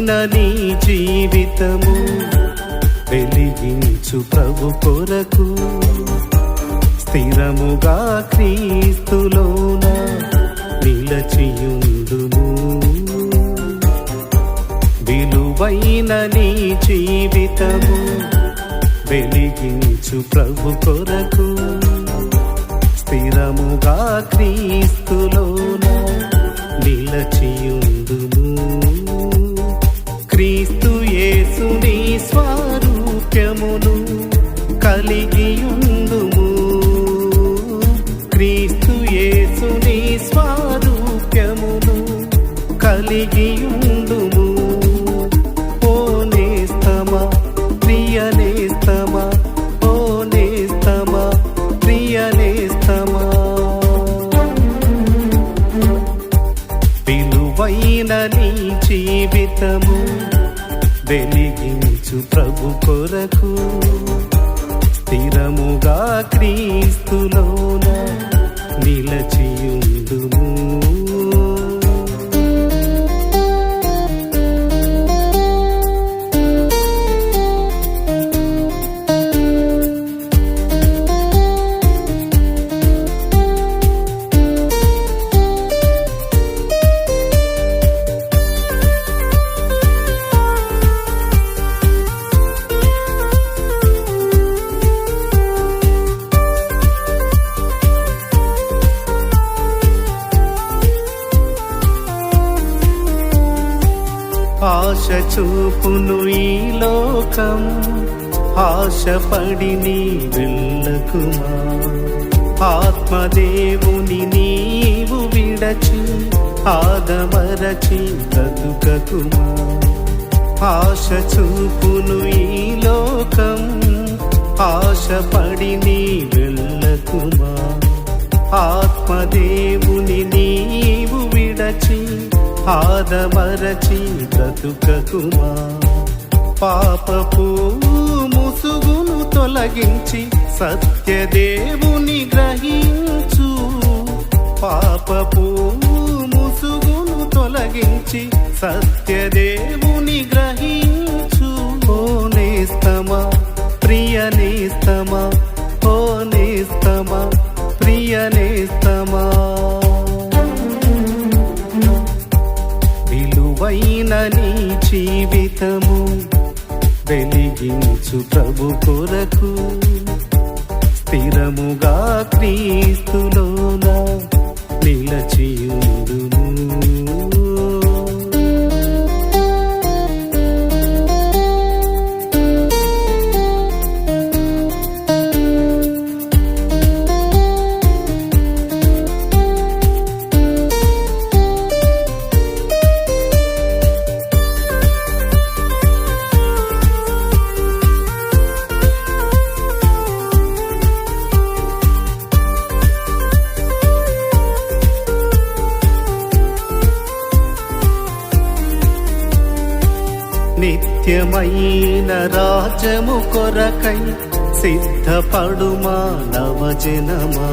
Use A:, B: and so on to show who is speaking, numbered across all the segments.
A: విలువైన నీ జీవితము వెలిగించు ప్రభు కొరకు స్థిరముగా క్రీస్తులోన నిలచియుందుము. విలువైన నీ జీవితము వెలిగించు ప్రభు కొరకు స్థిరముగా క్రీస్తులోన నిలచియుందుము. క్రీస్తు యేసుని స్వరూప్యమును కలిగియుందుము. క్రీస్తు యేసుని స్వరూప్యమును కలిగియుందుము. ఓ నేస్తమా ప్రియ నేస్తమా, ఓ నేస్తమా ప్రియ నేస్తమా, విలువైన నీ జీవితము వెలిగించు ప్రభు కొరకు స్థిరముగా క్రీస్తులోన నిలచియుందుము. ఆశ చూపును ఈ లోకం, ఆశపడి నీ వెళ్ళకుమా. ఆత్మదేవుని నీవు విడచి ఆదమరచి బ్రతుకకుమా. ఆశ చూపును ఈ లోకం, ఆశపడి నీ వెళ్ళకుమా. ఆత్మదేవుని నీవు విడచి ఆదమరచి బ్రతుకకుమా. పాపపు ముసుగును తొలగించి సత్యదేవుని గ్రహించు. పాపపు ముసుగును తొలగించి సత్యదేవుని గ్రహించు. ఓ నేస్తమా ప్రియ నేస్తమా, ఓ నేస్తమా ప్రియ నేస్తమా, విలువైన నీ జీవితము వెలిగించు ప్రభు కొరకు స్థిరముగా క్రీస్తులోన నిలచియుందుము. నిత్యమైన రాజ్యము కొరకై సిద్ధపడు మానవ జనమా.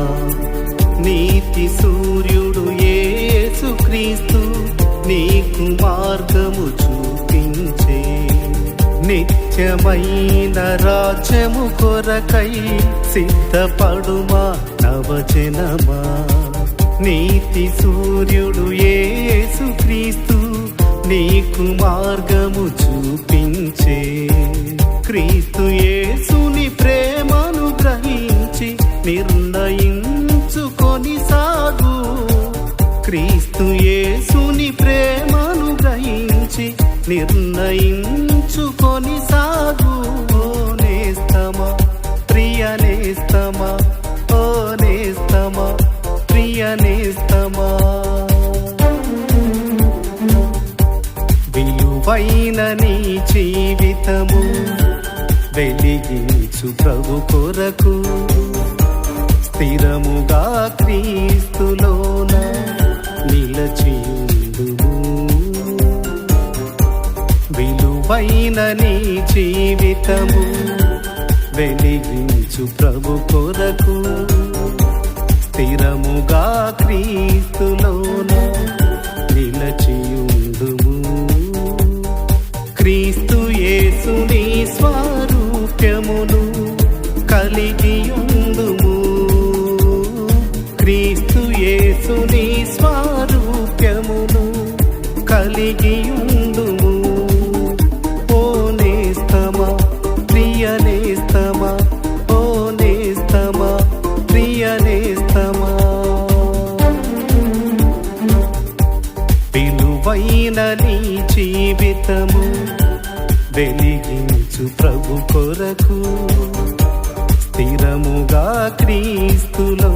A: నీతి సూర్యుడు యేసుక్రీస్తు నీకు మార్గము చూపించే. నిత్యమైన రాజ్యము కొరకై సిద్ధపడు మానవ జనమా. నీతి సూర్యుడు యేసుక్రీస్తు నీకు మార్గము చూపించే. క్రీస్తు యేసుని ప్రేమను గ్రహించి నిర్ణయించుకొని సాగు. క్రీస్తు యేసుని ప్రేమను గ్రహించి నిర్ణయించుకొని సాగు. ఓ నేస్తమా ప్రియ నేస్తమా, ఓ నేస్తమా ప్రియ నేస్తమా, విలువైన నీ జీవితము వెలిగించు ప్రభు కొరకు స్థిరముగా క్రీస్తులోన నిలచియుందుము. విలువైన నీ జీవితము వెలిగించు ప్రభు కొరకు స్థిరముగా క్రీస్తులోన నిలచియుందుము. విలువైన నీ జీవితము వెలిగించు ప్రభు కొరకు స్థిరముగా క్రీస్తులో